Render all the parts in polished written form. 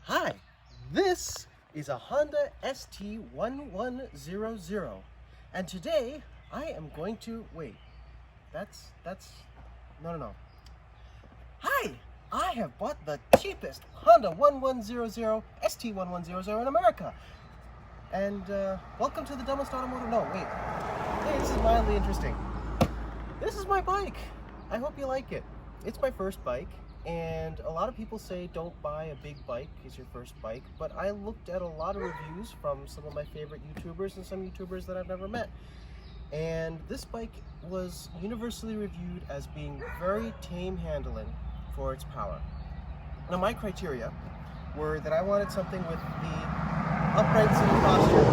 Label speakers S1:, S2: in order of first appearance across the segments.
S1: Hi, this is a Honda ST1100, and today I am going to, wait, no. Hi, I have bought the cheapest Honda 1100 ST1100 in America, and welcome to the dumbest automotive, no, wait, hey, this is mildly interesting. This is my bike. I hope you like it. It's my first bike, and a lot of people say don't buy a big bike as your first bike, but I looked at a lot of reviews from some of my favorite YouTubers and some YouTubers that I've never met, and this bike was universally reviewed as being very tame handling for its power. Now my criteria were that I wanted something with the upright sitting posture,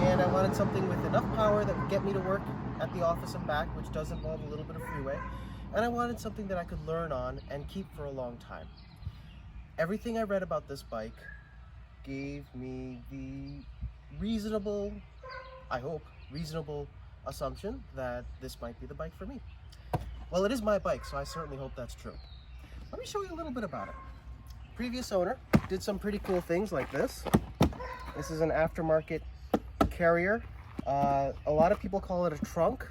S1: and I wanted something with enough power that would get me to work at the office and back, which does involve a little bit of freeway, and I wanted something that I could learn on and keep for a long time. Everything I read about this bike gave me the reasonable, I hope, reasonable assumption that this might be the bike for me. Well, it is my bike, so I certainly hope that's true. Let me show you a little bit about it. Previous owner did some pretty cool things like this. This is an aftermarket carrier. A lot of people call it a trunk,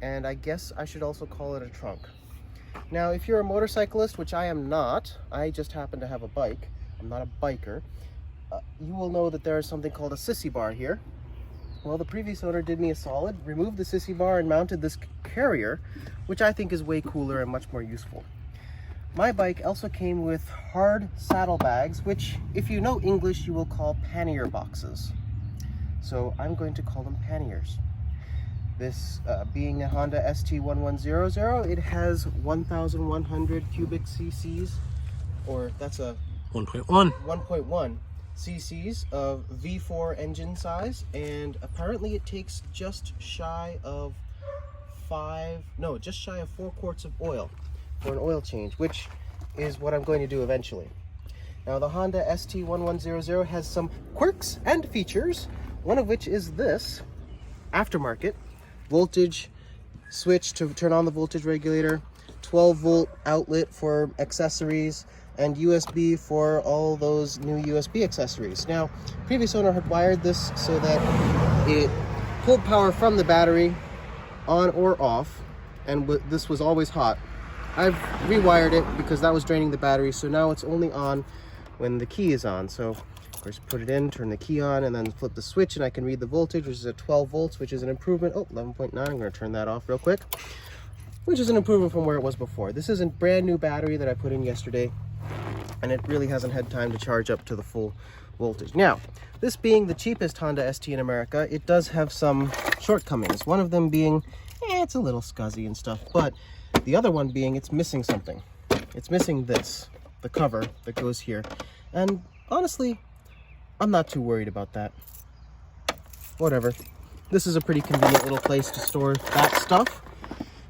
S1: and I guess I should also call it a trunk. Now, if you're a motorcyclist, which I am not, I just happen to have a bike, I'm not a biker, you will know that there is something called a sissy bar here. Well, the previous owner did me a solid, removed the sissy bar and mounted this carrier, which I think is way cooler and much more useful. My bike also came with hard saddlebags, which, if you know English, you will call pannier boxes. So I'm going to call them panniers. This being a Honda ST1100, it has 1,100 cubic cc's, or that's a 1.1 cc's of V4 engine size, and apparently it takes just shy of 4 quarts of oil for an oil change, which is what I'm going to do eventually. Now, the Honda ST1100 has some quirks and features, one of which is this aftermarket voltage switch to turn on the voltage regulator, 12-volt outlet for accessories, and USB for all those new USB accessories. Now, previous owner had wired this so that it pulled power from the battery on or off, and this was always hot. I've rewired it because that was draining the battery, so now it's only on when the key is on. So of course, put it in, turn the key on, and then flip the switch, and I can read the voltage, which is at 12 volts, which is an improvement. Oh, 11.9, I'm gonna turn that off real quick, which is an improvement from where it was before. This is a brand new battery that I put in yesterday, and it really hasn't had time to charge up to the full voltage. Now, this being the cheapest Honda ST in America, it does have some shortcomings. One of them being, it's a little scuzzy and stuff, but the other one being it's missing something. It's missing this, the cover that goes here. And honestly, I'm not too worried about that. Whatever. This is a pretty convenient little place to store that stuff.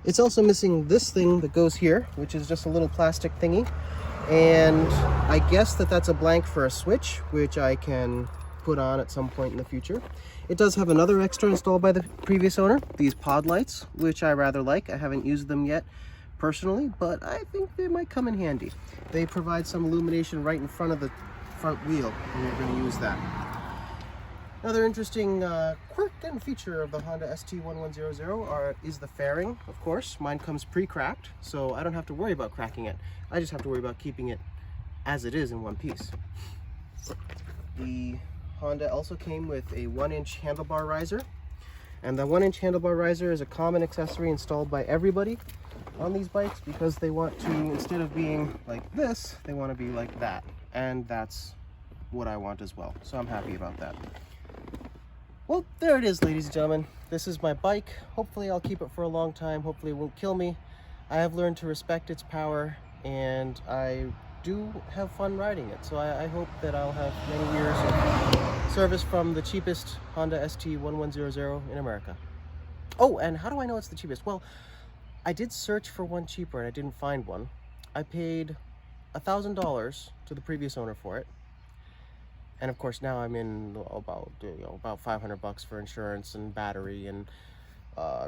S1: It's also missing this thing that goes here, which is just a little plastic thingy. And I guess that's a blank for a switch, which I can put on at some point in the future. It does have another extra installed by the previous owner, these pod lights, which I rather like. I haven't used them yet personally, but I think they might come in handy. They provide some illumination right in front of the front wheel, and you're going to use that. Another interesting quirk and feature of the Honda ST1100 is the fairing, of course. Mine comes pre-cracked, so I don't have to worry about cracking it. I just have to worry about keeping it as it is in one piece. The Honda also came with a 1-inch handlebar riser, and the 1-inch handlebar riser is a common accessory installed by everybody on these bikes because they want to, instead of being like this, they want to be like that, and that's what I want as well, so I'm happy about that. Well, there it is, ladies and gentlemen. This is my bike. Hopefully I'll keep it for a long time. Hopefully it won't kill me. I have learned to respect its power, and I do have fun riding it, so I hope that I'll have many years of service from the cheapest Honda ST1100 in America. Oh, and how do I know it's the cheapest? Well, I did search for one cheaper and I didn't find one. I paid $1,000 to the previous owner for it, and of course now I'm in about 500 bucks for insurance and battery and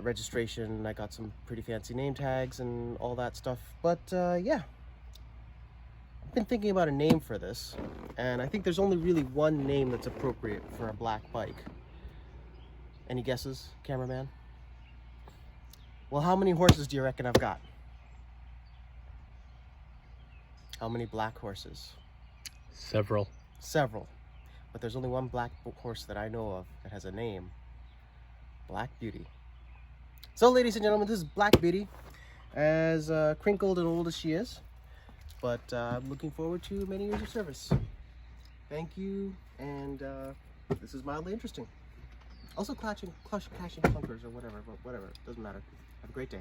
S1: registration. I got some pretty fancy name tags and all that stuff, but yeah, been thinking about a name for this, and I think there's only really one name that's appropriate for a black bike. Any guesses, cameraman? Well, how many horses do you reckon I've got? How many black horses?
S2: Several.
S1: Several. But there's only one black horse that I know of that has a name. Black Beauty. So, ladies and gentlemen, this is Black Beauty, as crinkled and old as she is. But I'm looking forward to many years of service. Thank you, and this is mildly interesting. Also clashing clunkers or whatever, but whatever, doesn't matter. Have a great day.